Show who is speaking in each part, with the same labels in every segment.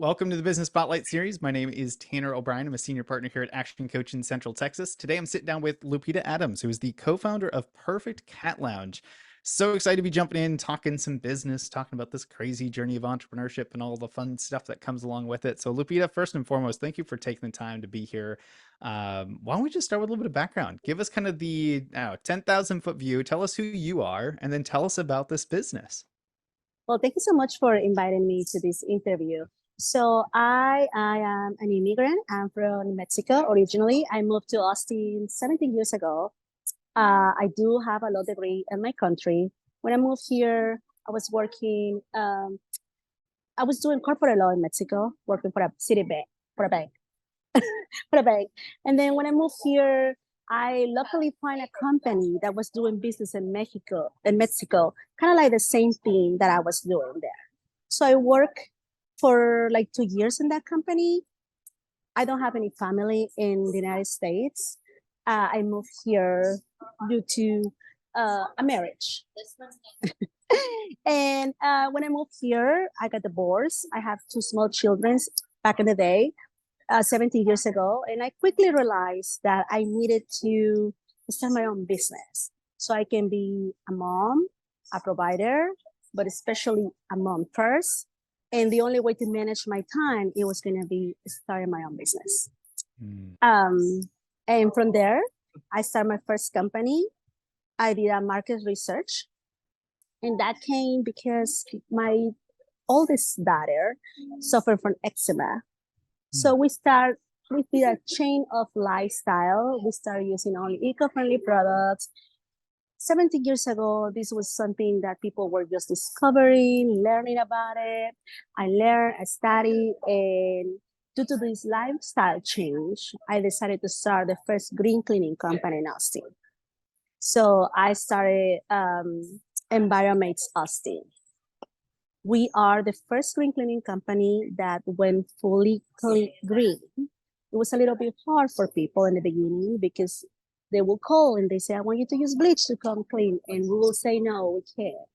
Speaker 1: Welcome to the Business Spotlight series. My name is Tanner O'Brien. I'm a senior partner here at Action Coach in Central Texas. Today I'm sitting down with Lupita Adams, who is the co-founder of Purrfecto Cat Lounge. So excited to be jumping in, talking some business, talking about this crazy journey of entrepreneurship and all the fun stuff that comes along with it. So Lupita, first and foremost, thank you for taking the time to be here. Why don't we just start with a little bit of background? Give us kind of the 10,000 foot view. Tell us who you are, and then tell us about this business.
Speaker 2: Well, thank you so much for inviting me to this interview. So I am an immigrant. I'm from Mexico originally. I moved to Austin 17 years ago. I do have a law degree in my country. When I moved here, I was working, I was doing corporate law in Mexico, working for a city bank, for a bank, for a bank. And then when I moved here, I luckily find a company that was doing business in Mexico, kind of like the same thing that I was doing there. So I work for like 2 years in that company. I don't have any family in the United States. I moved here due to a marriage. And when I moved here, I got divorced. I have 2 small children back in the day. 17 years ago, and I quickly realized that I needed to start my own business so I can be a mom, a provider, but especially a mom first. And the only way to manage my time, it was going to be starting my own business. And from there, I started my first company. I did a market research, and that came because my oldest daughter suffered from eczema. So we did a chain of lifestyle. We started using only eco-friendly products. 17 years ago, this was something that people were just discovering, learning about it. I learned, I studied, and due to this lifestyle change, I decided to start the first green cleaning company in Austin. So I started Environmates Austin. We are the first green cleaning company that went fully green. It was a little bit hard for people in the beginning because they will call and they say, I want you to use bleach to come clean. And we will say, no, we can't.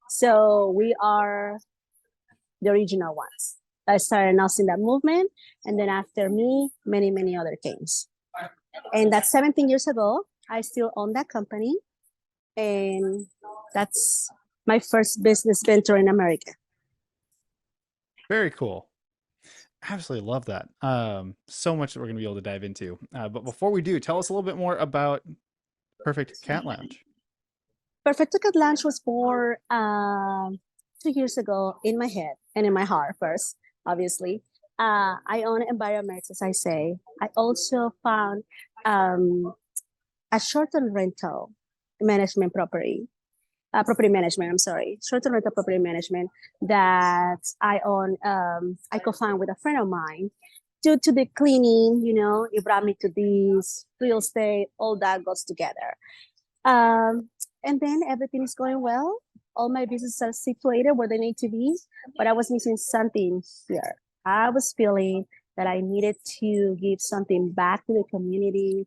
Speaker 2: So we are the original ones. I started announcing that movement. And then after me, many, many other things. And that's 17 years ago. I still own that company. And that's my first business venture in America.
Speaker 1: Very cool. Absolutely love that. So much that we're going to be able to dive into. But before we do, tell us a little bit more about Purrfecto Cat Lounge.
Speaker 2: Purrfecto Cat Lounge was born 2 years ago in my head and in my heart first, obviously. I own environments, as I say. I also found a short-term rental management property management, short-term rental property management that I own, I co-found with a friend of mine. Due to the cleaning, it brought me to this real estate, all that goes together. And then everything is going well. All my businesses are situated where they need to be, but I was missing something here. I was feeling that I needed to give something back to the community.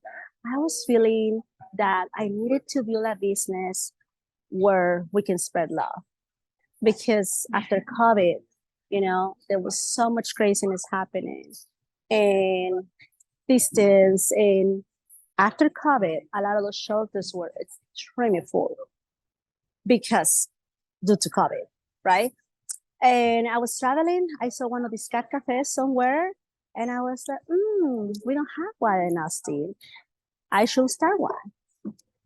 Speaker 2: I was feeling that I needed to build a business where we can spread love. Because after COVID, there was so much craziness happening and distance. And after COVID, a lot of those shelters were extremely full because due to COVID, right? And I was traveling. I saw one of these cat cafes somewhere. And I was like, we don't have one in Austin. I should start one.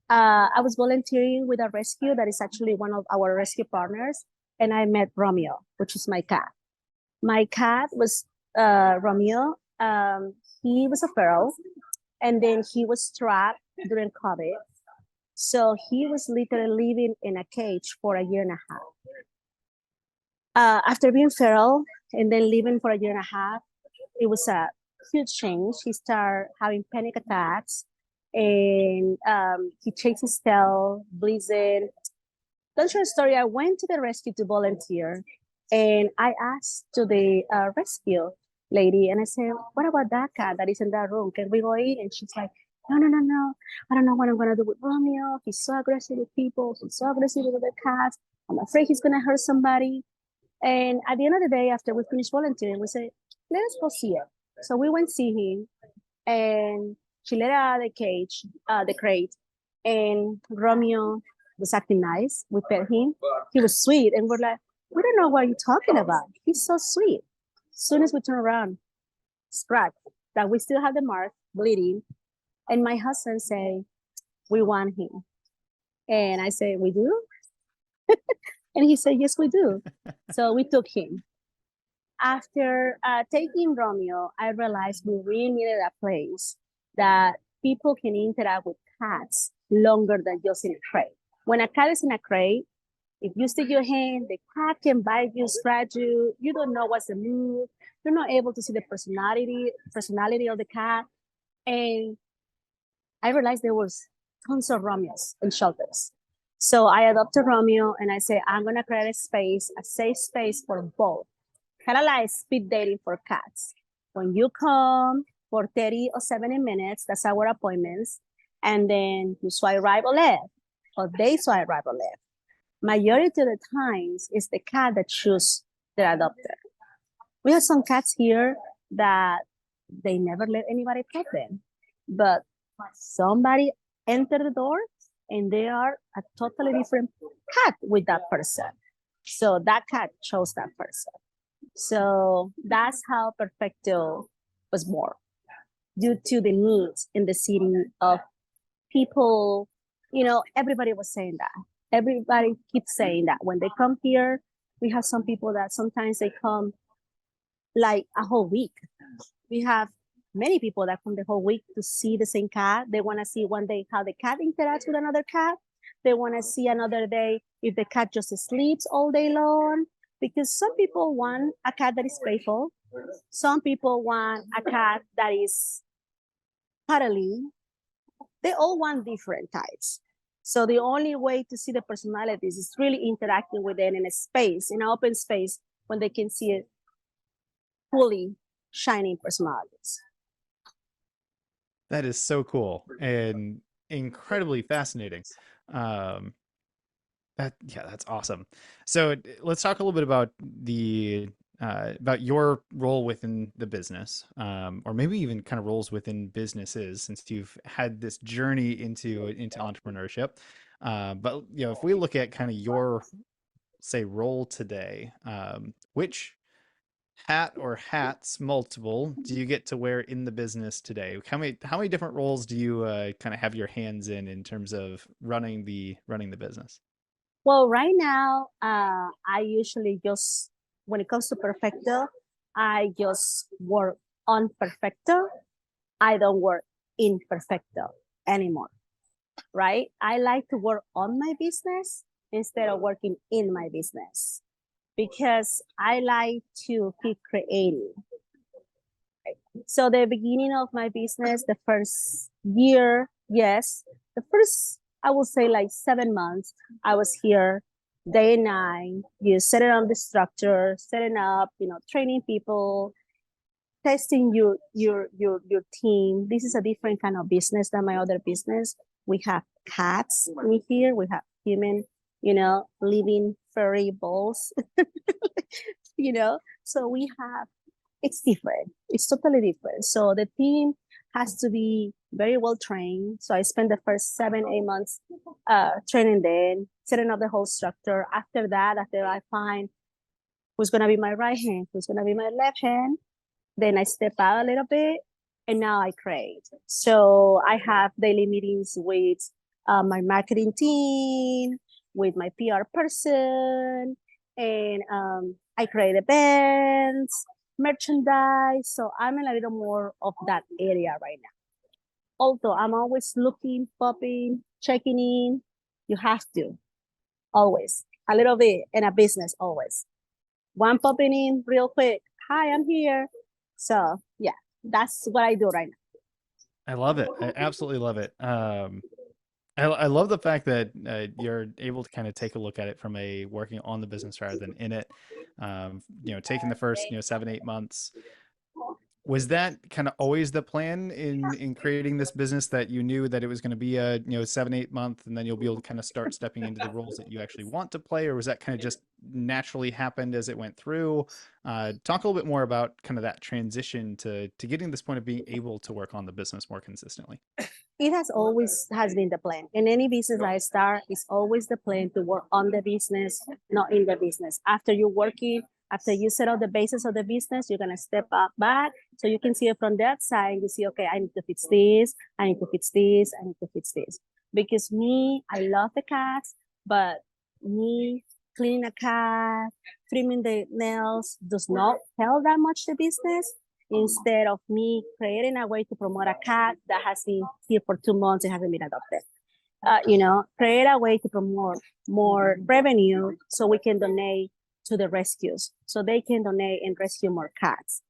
Speaker 2: I was volunteering with a rescue that is actually one of our rescue partners, and I met Romeo, which is my cat. My cat was Romeo. He was a feral, and then he was trapped during COVID. So he was literally living in a cage for a year and a half. After being feral and then living for a year and a half, it was a huge change. He started having panic attacks. And he changed his tail, bleeding. Long short story, I went to the rescue to volunteer, and I asked to the rescue lady, and I said, what about that cat that is in that room? Can we go in? And she's like, no. I don't know what I'm going to do with Romeo. He's so aggressive with people. He's so aggressive with other cats. I'm afraid he's going to hurt somebody. And at the end of the day, after we finished volunteering, we said, let us go see it. So we went see him, and she let out the cage, the crate, and Romeo was acting nice. We pet him. He was sweet, and we're like, we don't know what you're talking about. He's so sweet. As soon as we turn around, scratch that we still have the mark bleeding, and my husband say, we want him, and I say, we do, and he said, yes, we do. So we took him. After taking Romeo, I realized we really needed a place that people can interact with cats longer than just in a crate. When a cat is in a crate, if you stick your hand, the cat can bite you, scratch you. You don't know what's the move. You're not able to see the personality of the cat. And I realized there was tons of Romeos in shelters. So I adopted Romeo, and I say, I'm gonna create a space, a safe space for both. Kind of like speed dating for cats. When you come for 30 or 70 minutes, that's our appointments, and then you swipe right or left, or they swipe right or left. Majority of the times, it's the cat that choose their adopter. We have some cats here that they never let anybody pet them, but somebody enter the door and they are a totally different cat with that person. So that cat chose that person. So that's how Perfecto was born, due to the needs in the city of people. Everybody was saying that. Everybody keeps saying that. When they come here, we have some people that sometimes they come like a whole week. We have many people that come the whole week to see the same cat. They want to see one day how the cat interacts with another cat. They want to see another day if the cat just sleeps all day long. Because some people want a cat that is playful. Some people want a cat that is cuddly. They all want different types. So the only way to see the personalities is really interacting with them in a space, in an open space, when they can see it fully shining personalities.
Speaker 1: That is so cool and incredibly fascinating. Um, that's awesome. So let's talk a little bit about the about your role within the business, or maybe even kind of roles within businesses, since you've had this journey into entrepreneurship. But if we look at kind of your say role today, which hat or hats multiple do you get to wear in the business today? How many different roles do you kind of have your hands in terms of running the business?
Speaker 2: Well, right now, I usually just, when it comes to Perfecto, I just work on Perfecto. I don't work in Perfecto anymore, right? I like to work on my business instead of working in my business, because I like to keep creating. So the beginning of my business, the first year, yes, the first, I will say like 7 months, I was here day and night, you setting up the structure, setting up, training people, testing your team. This is a different kind of business than my other business. We have cats in here, we have human, living furry balls, so we have, it's different. It's totally different. So the team has to be very well trained. So I spent the first 7, 8 months training them, setting up the whole structure. After that, after I find who's gonna be my right hand, who's gonna be my left hand, then I step out a little bit, and now I create. So I have daily meetings with my marketing team, with my PR person, and I create events, merchandise. So I'm in a little more of that area right now. Although I'm always looking, popping, checking in. You have to, always. A little bit in a business, always. One popping in real quick. Hi, I'm here. So yeah, that's what I do right now.
Speaker 1: I love it. I absolutely love it. I love the fact that you're able to kind of take a look at it from a working on the business rather than in it. Taking the first 7 8 months, Was that kind of always the plan in creating this business, that you knew that it was going to be a 7-8 month and then you'll be able to kind of start stepping into the roles that you actually want to play, or was that kind of just naturally happened as it went through? Talk a little bit more about kind of that transition to getting to this point of being able to work on the business more consistently.
Speaker 2: It has always has been the plan. In any business I start, it's always the plan to work on the business, not in the business. After you set up the basis of the business, you're gonna step up back so you can see it from that side. You see, okay, I need to fix this, I need to fix this, I need to fix this. Because me, I love the cats, but me cleaning a cat, trimming the nails does not help that much the business. Instead of me creating a way to promote a cat that has been here for 2 months and hasn't been adopted. Create a way to promote more revenue so we can donate to the rescues, so they can donate and rescue more cats.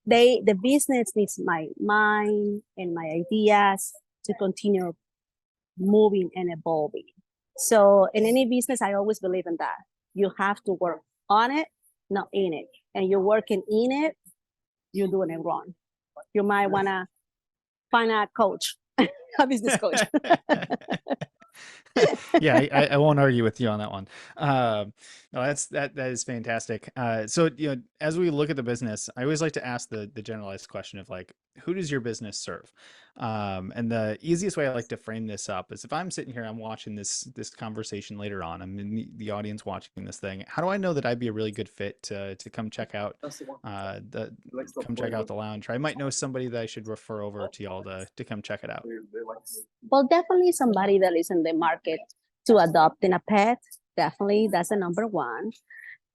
Speaker 2: The business needs my mind and my ideas to continue moving and evolving. So in any business, I always believe in that. You have to work on it, not in it. And you're working in it, you're doing it wrong. You might want to find a coach, a business coach.
Speaker 1: Yeah, I won't argue with you on that one. No, that is fantastic. So as we look at the business, I always like to ask the generalized question of like, who does your business serve? And the easiest way I like to frame this up is, if I'm sitting here, I'm watching this conversation later on, I'm in the audience watching this thing. How do I know that I'd be a really good fit to come check out the lounge? Or I might know somebody that I should refer over to y'all to come check it out.
Speaker 2: Well, definitely somebody that is in the market to adopting a pet. Definitely, that's the number one.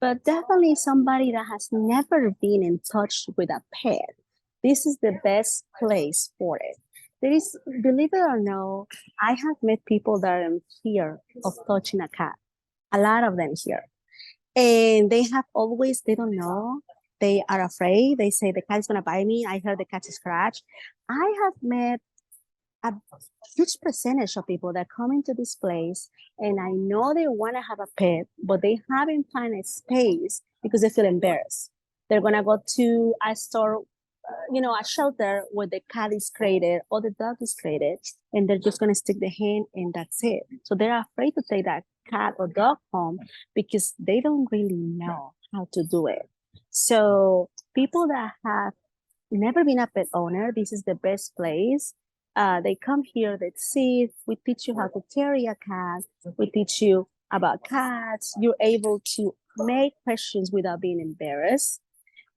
Speaker 2: But definitely somebody that has never been in touch with a pet. This is the best place for it. There is, believe it or no, I have met people that are in fear of touching a cat. A lot of them here. And they don't know. They are afraid. They say the cat is going to bite me. I heard the cat scratch. I have met a huge percentage of people that come into this place, and I know they want to have a pet, but they haven't found a space because they feel embarrassed. They're going to go to a store, a shelter where the cat is created or the dog is created, and they're just going to stick the hand and that's it. So they're afraid to take that cat or dog home because they don't really know how to do it. So people that have never been a pet owner, this is the best place. They come here, they see, we teach you how to carry a cat, we teach you about cats, you're able to make questions without being embarrassed.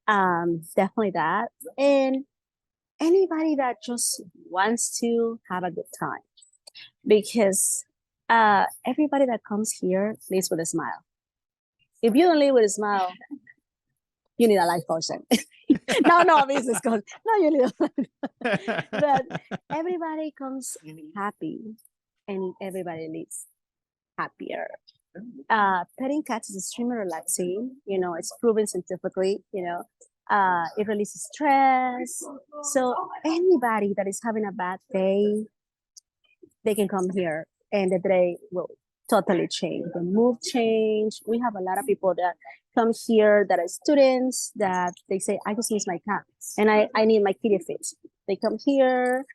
Speaker 2: Definitely that. And anybody that just wants to have a good time, because everybody that comes here leaves with a smile. If you don't leave with a smile, you need a life person. No, business coach. No, you need a life. But everybody comes happy and everybody leaves happier. Petting cats is extremely relaxing. It's proven scientifically, it releases stress. So anybody that is having a bad day, they can come here and the day will totally change. The mood change. We have a lot of people that come here that are students that they say, I just miss my cat and I need my kitty fix. They come here,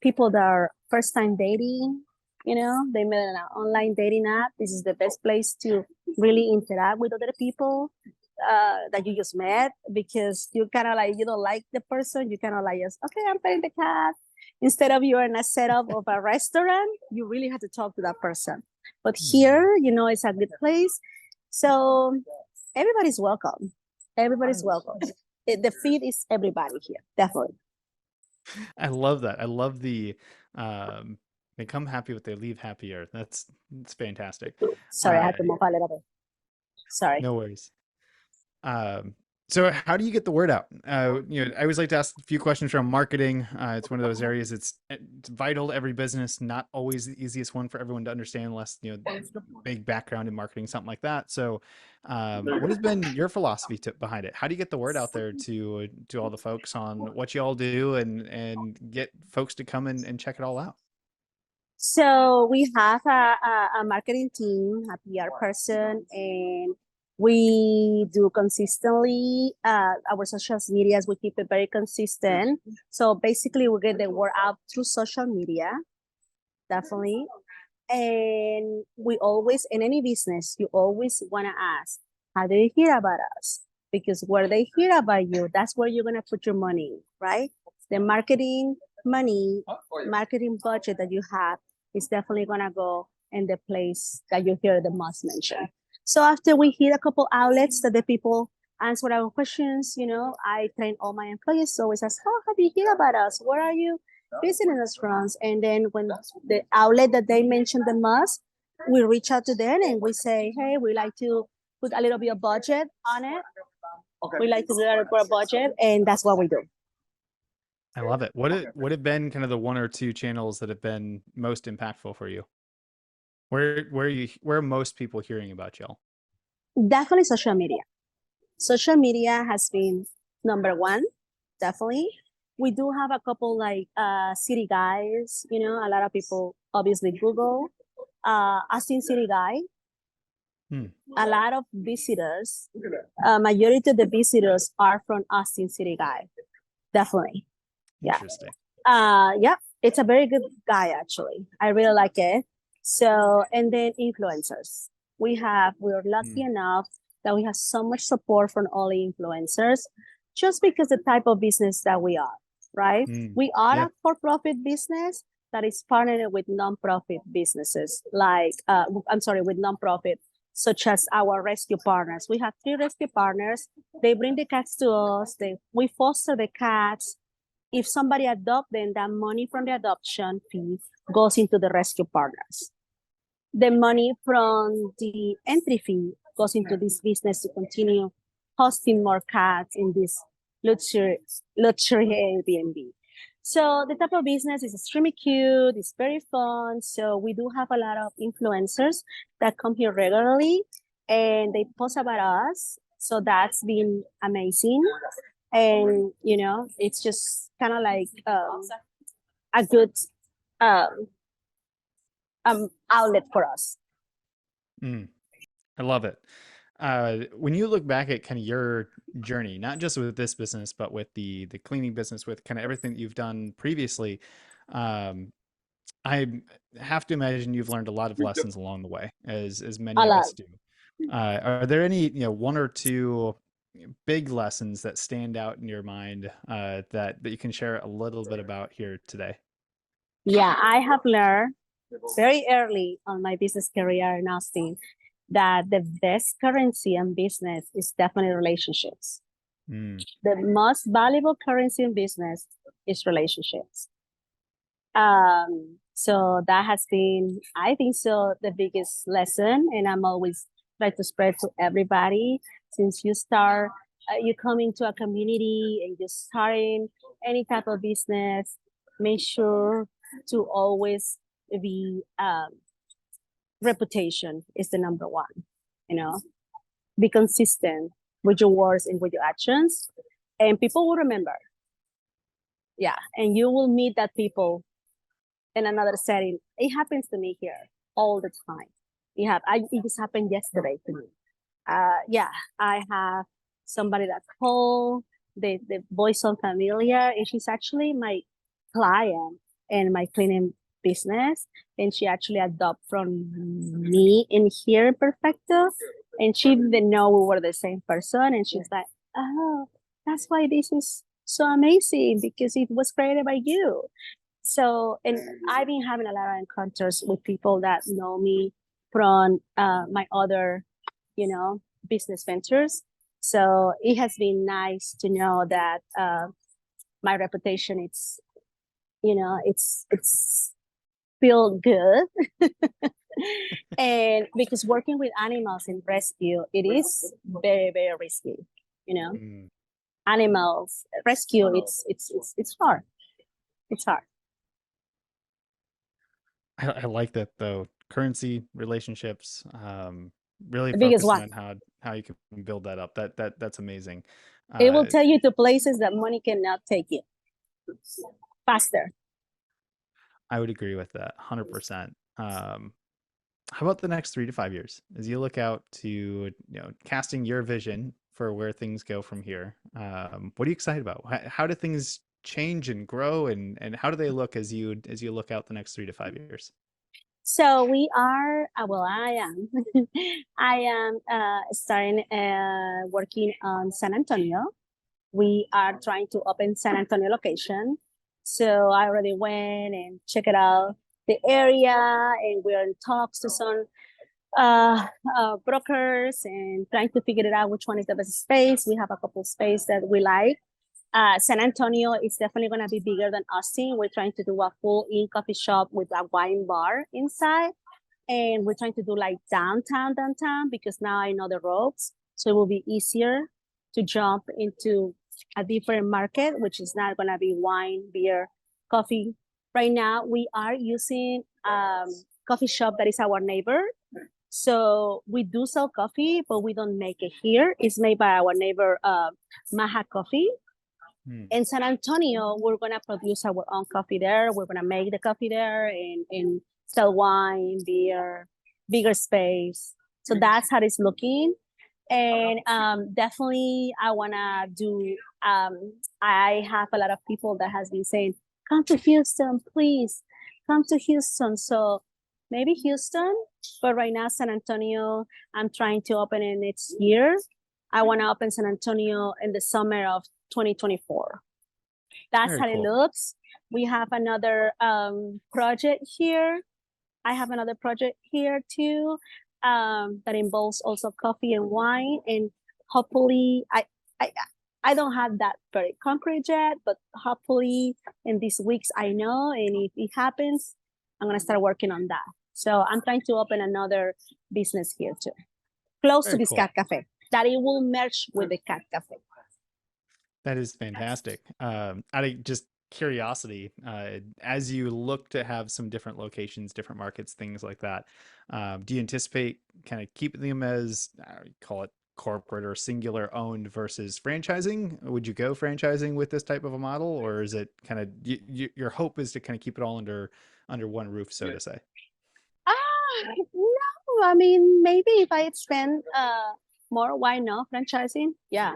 Speaker 2: people that are first time dating, they met an online dating app. This is the best place to really interact with other people that you just met, because you kind of like, you don't like the person. You kind of like, okay, I'm petting the cat. Instead of you're in a setup of a restaurant, you really have to talk to that person. But here, it's a good place. So everybody's welcome. Everybody's welcome. The feed is everybody here, definitely.
Speaker 1: I love that. I love the they come happy, but they leave happier. That's fantastic.
Speaker 2: Sorry, I had to move a little bit. Sorry.
Speaker 1: No worries. So how do you get the word out? I always like to ask a few questions around marketing. It's one of those areas it's vital to every business, not always the easiest one for everyone to understand unless, big background in marketing, something like that. So what has been your philosophy behind it? How do you get the word out there to all the folks on what you all do and get folks to come and check it all out?
Speaker 2: So we have a marketing team, a PR person, and We do consistently our social medias. We keep it very consistent. So basically, we get the word out through social media, definitely. And we always, in any business, you always want to ask, how do you hear about us? Because where they hear about you, that's where you're going to put your money, right? The marketing money, marketing budget that you have is definitely going to go in the place that you hear the most mentioned. So after we hit a couple outlets that the people answer our questions, I train all my employees. So always ask, how have you heard about us? Where are you visiting us from? And then when the outlet that they mentioned the most, we reach out to them and we say, hey, we like to put a little bit of budget on it. We like to do a little budget, and that's what we do.
Speaker 1: I love it. What have been kind of the one or two channels that have been most impactful for you? Where are most people hearing about y'all?
Speaker 2: Definitely social media. Social media has been number one, definitely. We do have a couple like city guys, a lot of people obviously Google Austin City Guy. A lot of visitors, majority of the visitors are from Austin City Guy. Definitely. Yeah.
Speaker 1: Interesting.
Speaker 2: Yeah, it's a very good guy actually. I really like it. So, and then influencers. We're lucky enough that we have so much support from all the influencers just because the type of business that we are, right? We are a for-profit business that is partnered with non-profit businesses with non-profit, such as our rescue partners. We have 3 rescue partners. They bring the cats to us. We foster the cats. If somebody adopts them, that money from the adoption fee goes into the rescue partners. The money from the entry fee goes into this business to continue hosting more cats in this luxury Airbnb. So the type of business is extremely cute. It's very fun. So we do have a lot of influencers that come here regularly and they post about us. So that's been amazing. And, it's just kind of like a good outlet for us.
Speaker 1: I love it. When you look back at kind of your journey, not just with this business, but with the cleaning business, with kind of everything that you've done previously, I have to imagine you've learned a lot of lessons along the way, as many of us do. Are there any, one or two big lessons that stand out in your mind that you can share a little bit about here today?
Speaker 2: Yeah, I have learned very early on my business career in Austin that the best currency in business is definitely relationships. The most valuable currency in business is relationships. So that has been, I think so, the biggest lesson. And I'm always trying to spread to everybody. Since you come into a community and you're starting any type of business, make sure to always be reputation is the number one. Be consistent with your words and with your actions, and people will remember. Yeah, and you will meet that people in another setting. It happens to me here all the time. It just happened yesterday to me. I have somebody that called. The voice sounds familiar, and she's actually my client in my cleaning business, and she actually adopted from me in here in Purrfecto, and she didn't know we were the same person, and she's like, oh, that's why this is so amazing, because it was created by you. So, and I've been having a lot of encounters with people that know me from my other, business ventures. So it has been nice to know that my reputation, it's feel good. And because working with animals in rescue, it is very, very risky, Animals rescue, it's hard. It's hard.
Speaker 1: I like that though. Currency, relationships, really
Speaker 2: The biggest
Speaker 1: focusing
Speaker 2: one.
Speaker 1: on how you can build that up. That's amazing.
Speaker 2: It will take you to places that money cannot take you faster.
Speaker 1: I would agree with that 100%. how about the next 3 to 5 years as you look out to, casting your vision for where things go from here? What are you excited about? How do things change and grow, and how do they look as you look out the next 3 to 5 years?
Speaker 2: So we are, well, I am, I am starting working on San Antonio. We are trying to open San Antonio location. So I already went and checked it out the area, and we're in talks to some brokers and trying to figure it out which one is the best space. We have a couple of space that we like. San Antonio is definitely going to be bigger than Austin. We're trying to do a full-in coffee shop with a wine bar inside. And we're trying to do like downtown, because now I know the ropes. So it will be easier to jump into a different market, which is not going to be wine, beer, coffee. Right now, we are using coffee shop that is our neighbor. So we do sell coffee, but we don't make it here. It's made by our neighbor, Maha Coffee. In San Antonio, we're gonna produce our own coffee there. We're gonna make the coffee there and sell wine, beer, bigger space. So that's how it's looking. And definitely I wanna do, I have a lot of people that has been saying, come to Houston, please, come to Houston. So maybe Houston, but right now San Antonio, I'm trying to open it next year. I wanna open San Antonio in the summer of 2024. That's
Speaker 1: Very
Speaker 2: how it
Speaker 1: cool.
Speaker 2: looks. We have another project here. I have another project here too, that involves also coffee and wine. And hopefully, I, I don't have that very concrete yet, but hopefully in these weeks I know, and if it happens, I'm gonna start working on that. So I'm trying to open another business here too, close to
Speaker 1: Very
Speaker 2: this
Speaker 1: cool.
Speaker 2: cat cafe, that it will merge with the cat cafe.
Speaker 1: That is fantastic. Out of just curiosity, as you look to have some different locations, different markets, things like that, do you anticipate kind of keeping them as, call it corporate or singular owned versus franchising? Would you go franchising with this type of a model, or is it kind of your hope is to kind of keep it all under one roof, so to say?
Speaker 2: No, I mean, maybe if I spend more, why not franchising? Yeah,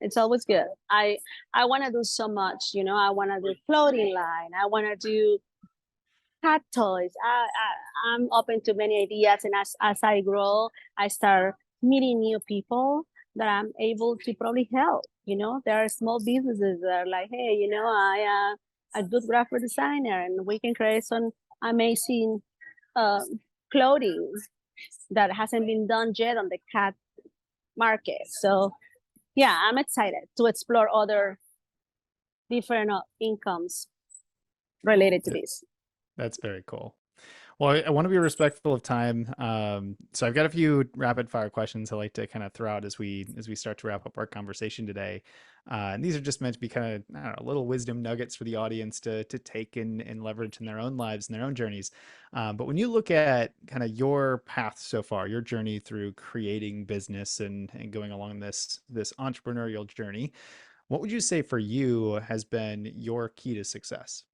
Speaker 2: it's always good. I want to do so much, I want to do clothing line. I want to do cat toys. I'm open to many ideas, and as I grow, I start meeting new people that I'm able to probably help. There are small businesses that are like, hey, I am a good graphic designer, and we can create some amazing uh, clothing that hasn't been done yet on the cat market. So yeah, I'm excited to explore other different incomes related to this.
Speaker 1: That's very cool. Well, I want to be respectful of time. So I've got a few rapid fire questions I like to kind of throw out as we start to wrap up our conversation today. And these are just meant to be kind of, I don't know, little wisdom nuggets for the audience to take and leverage in their own lives and their own journeys. But when you look at kind of your path so far, your journey through creating business and going along this entrepreneurial journey, what would you say for you has been your key to success?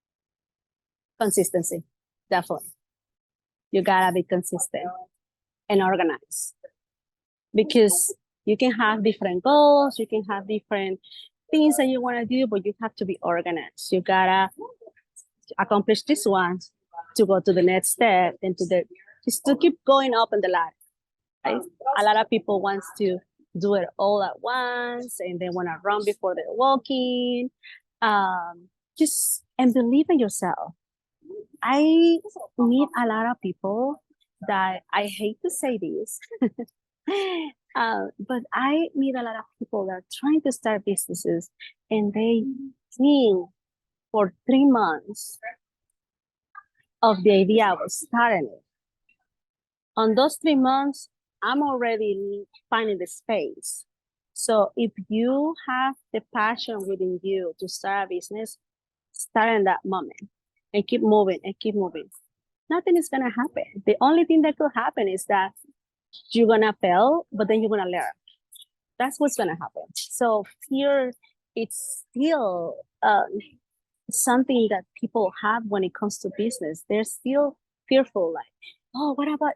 Speaker 2: Consistency, definitely. You gotta be consistent and organized, because you can have different goals, you can have different things that you want to do, but you have to be organized. You gotta accomplish this one to go to the next step, and just to keep going up in the ladder. Right? A lot of people wants to do it all at once, and they want to run before they're walking. Just and believe in yourself. I meet a lot of people that, I hate to say this, but I meet a lot of people that are trying to start businesses, and they think for 3 months of the idea of starting it. On those 3 months, I'm already finding the space. So if you have the passion within you to start a business, start in that moment and keep moving and keep moving. Nothing is gonna happen. The only thing that could happen is that you're gonna fail, but then you're gonna learn. That's what's gonna happen. So fear, it's still something that people have when it comes to business. They're still fearful, like, oh, what about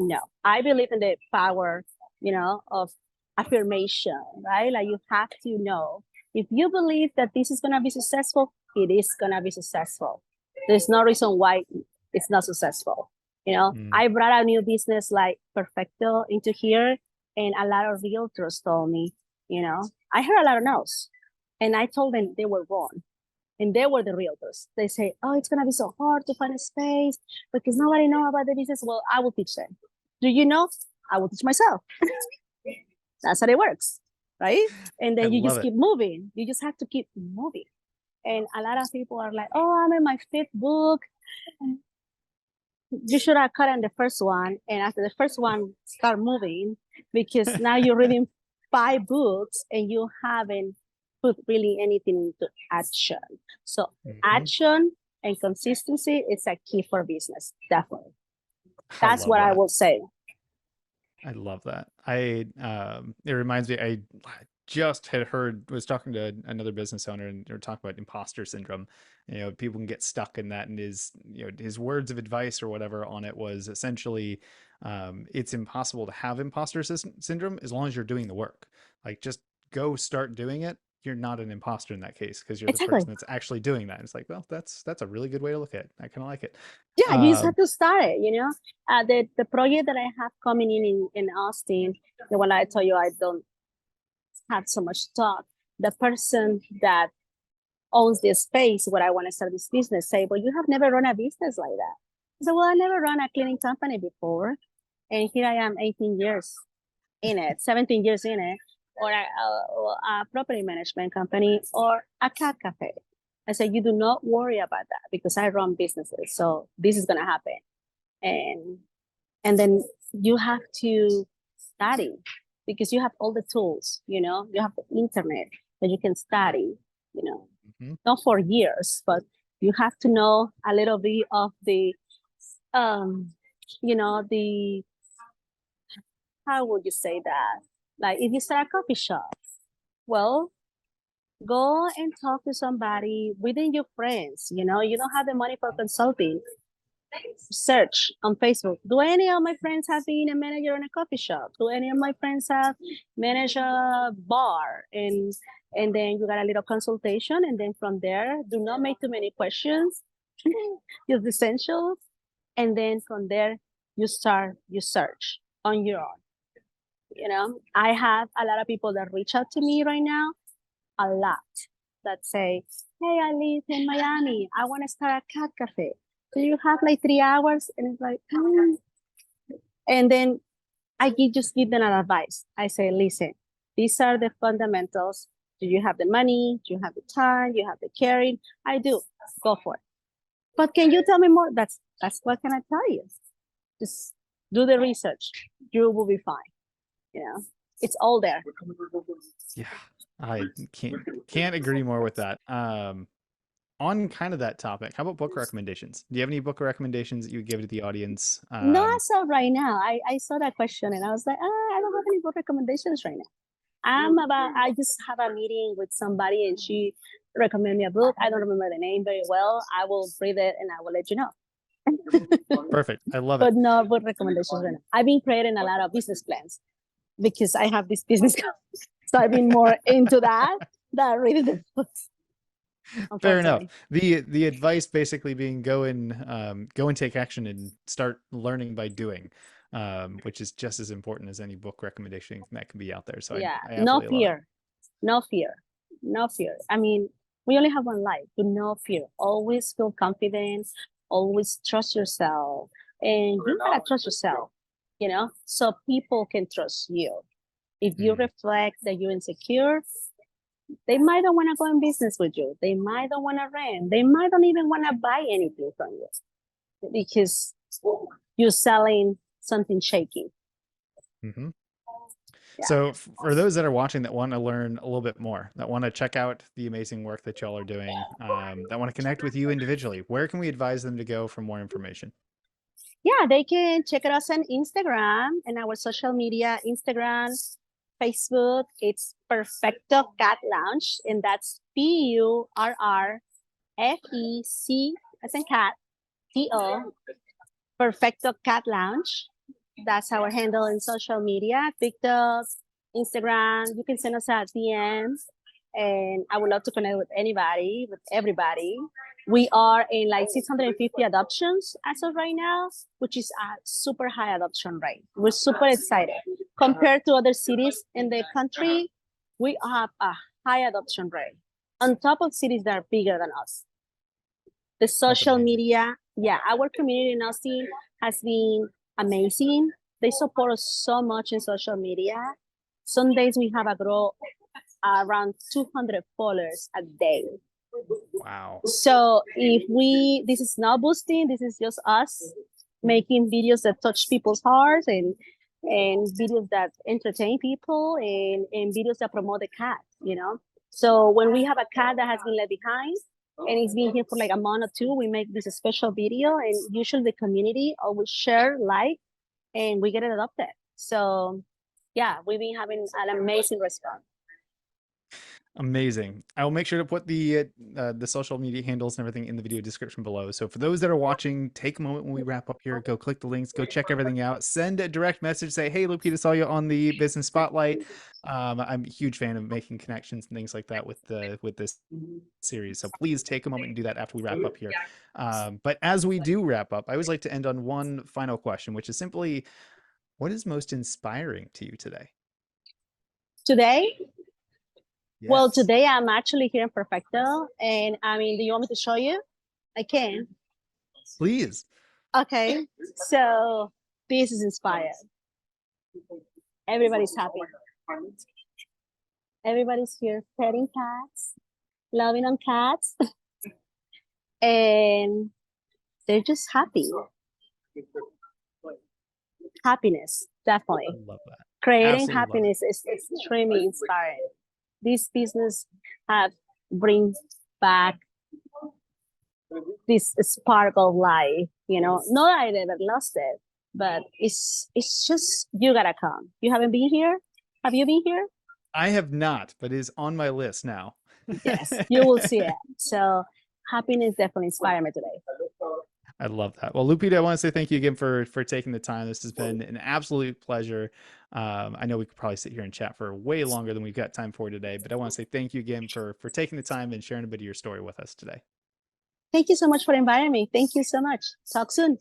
Speaker 2: No, I believe in the power, of affirmation, right? Like you have to know if you believe that this is going to be successful, it is going to be successful. There's no reason why it's not successful. I brought a new business like Purrfecto into here, and a lot of realtors told me, I heard a lot of no's, and I told them they were wrong. And they were the realtors. They say, oh, it's going to be so hard to find a space because nobody know about the business. Well, I will teach them. Do you know? I will teach myself. That's how it works, right? And
Speaker 1: I
Speaker 2: then you
Speaker 1: love
Speaker 2: just
Speaker 1: it.
Speaker 2: keep moving. You just have to keep moving. And a lot of people are like, oh, I'm in my fifth book. You should have cut on the first one. And after the first one, start moving because now you're reading 5 books and you haven't put really anything into action. So action and consistency is a key for business, definitely. That's what I will say.
Speaker 1: I love that. It reminds me, I just was talking to another business owner, and they were talking about imposter syndrome. People can get stuck in that, and his words of advice or whatever on it was essentially, it's impossible to have imposter syndrome as long as you're doing the work. Like, just go start doing it. You're not an imposter in that case because you're the person that's actually doing that. And it's like, well, that's a really good way to look at it. I kind of like it.
Speaker 2: Yeah, you just have to start it. The project that I have coming in Austin, the one I told you I don't have so much thought. The person that owns this space where I want to start this business say, well, you have never run a business like that. I said, well, I never run a cleaning company before. And here I am 18 years in it, 17 years in it, or a property management company or a cat cafe. I said, you do not worry about that because I run businesses. So this is going to happen. And then you have to study because you have all the tools, you have the internet that you can study, not for years, but you have to know a little bit of the, the, how would you say that? Like if you start a coffee shop, well, go and talk to somebody within your friends. You don't have the money for consulting. Search on Facebook. Do any of my friends have been a manager in a coffee shop? Do any of my friends have managed a bar? And then you got a little consultation. And then from there, do not make too many questions. Just essentials. And then from there, you search on your own. I have a lot of people that reach out to me right now, a lot, that say, hey, I live in Miami. I want to start a cat cafe. Do you have like 3 hours? And it's like, And then I just give them an advice. I say, listen, these are the fundamentals. Do you have the money? Do you have the time? Do you have the caring? I do. Go for it. But can you tell me more? That's what can I tell you? Just do the research. You will be fine. It's all there.
Speaker 1: Yeah, I can't agree more with that. On kind of that topic, how about book recommendations? Do you have any book recommendations that you would give to the audience?
Speaker 2: No, so right now, I saw that question and I was like, I don't have any book recommendations right now. I just have a meeting with somebody and she recommended me a book. I don't remember the name very well. I will read it and I will let you know.
Speaker 1: Perfect. I love it.
Speaker 2: But no book recommendations right now. I've been creating a lot of business plans because I have this business. So I've been more into that than reading the books.
Speaker 1: Fair enough. The advice basically being go and take action and start learning by doing, which is just as important as any book recommendation that can be out there. So
Speaker 2: yeah,
Speaker 1: I
Speaker 2: no fear. I mean, we only have one life. Do no fear. Always feel confident. Always trust yourself, and you gotta trust yourself. So people can trust you. If you reflect that you're insecure, they might don't want to go in business with you. They might don't want to rent. They might don't even want to buy anything from you because you're selling something shaky.
Speaker 1: Yeah. So for those that are watching that want to learn a little bit more, that want to check out the amazing work that y'all are doing, that want to connect with you individually, where can we advise them to go for more information?
Speaker 2: Yeah, they can check us on Instagram and our social media, Instagram, Facebook. It's Purrfecto Cat Lounge, and that's PURRFEC as in cat, TO, Purrfecto Cat Lounge. That's our handle in social media, TikTok, Instagram. You can send us a DM, and I would love to connect with anybody, with everybody. We are in like 650 adoptions as of right now, which is a super high adoption rate. We're super excited. Compared to other cities in the country, we have a high adoption rate on top of cities that are bigger than us. The
Speaker 1: That's
Speaker 2: social
Speaker 1: amazing.
Speaker 2: media, yeah, our community in Austin has been amazing. They support us so much in social media. Some days we have a grow around 200 followers a day.
Speaker 1: Wow.
Speaker 2: So if this is not boosting, this is just us making videos that touch people's hearts and videos that entertain people and videos that promote the cat, you know? So when we have a cat that has been left behind and it's been here for like a month or two, we make this special video and usually the community always share, like, and we get it adopted. So yeah, we've been having an amazing response.
Speaker 1: Amazing. I will make sure to put the social media handles and everything in the video description below. So for those that are watching, take a moment when we wrap up here, go click the links, go check everything out, send a direct message, say, hey, Lupita, saw you on the business spotlight. I'm a huge fan of making connections and things like that with this series. So please take a moment and do that after we wrap up here. But as we do wrap up, I always like to end on one final question, which is simply, what is most inspiring to you today?
Speaker 2: Today, well,
Speaker 1: Yes.
Speaker 2: today I'm actually here in Perfecto, and I mean, do you want me to show you? I can.
Speaker 1: Please.
Speaker 2: Okay, so this is inspired. Everybody's happy. Everybody's here petting cats, loving on cats, and they're just happy. Happiness, definitely.
Speaker 1: Love that.
Speaker 2: Creating
Speaker 1: Absolutely love it.
Speaker 2: happiness is extremely inspiring. This business have brings back this spark of life, you know. Not that I never lost it, but it's just you gotta come. You haven't been here? Have you been here?
Speaker 1: I have not, but it is on my list now.
Speaker 2: Yes, you will see it. So happiness definitely inspired me today.
Speaker 1: I love that. Well, Lupita, I want to say thank you again for taking the time. This has been an absolute pleasure. I know we could probably sit here and chat for way longer than we've got time for today, but I want to say thank you again for taking the time and sharing a bit of your story with us today.
Speaker 2: Thank you so much for inviting me. Thank you so much. Talk soon.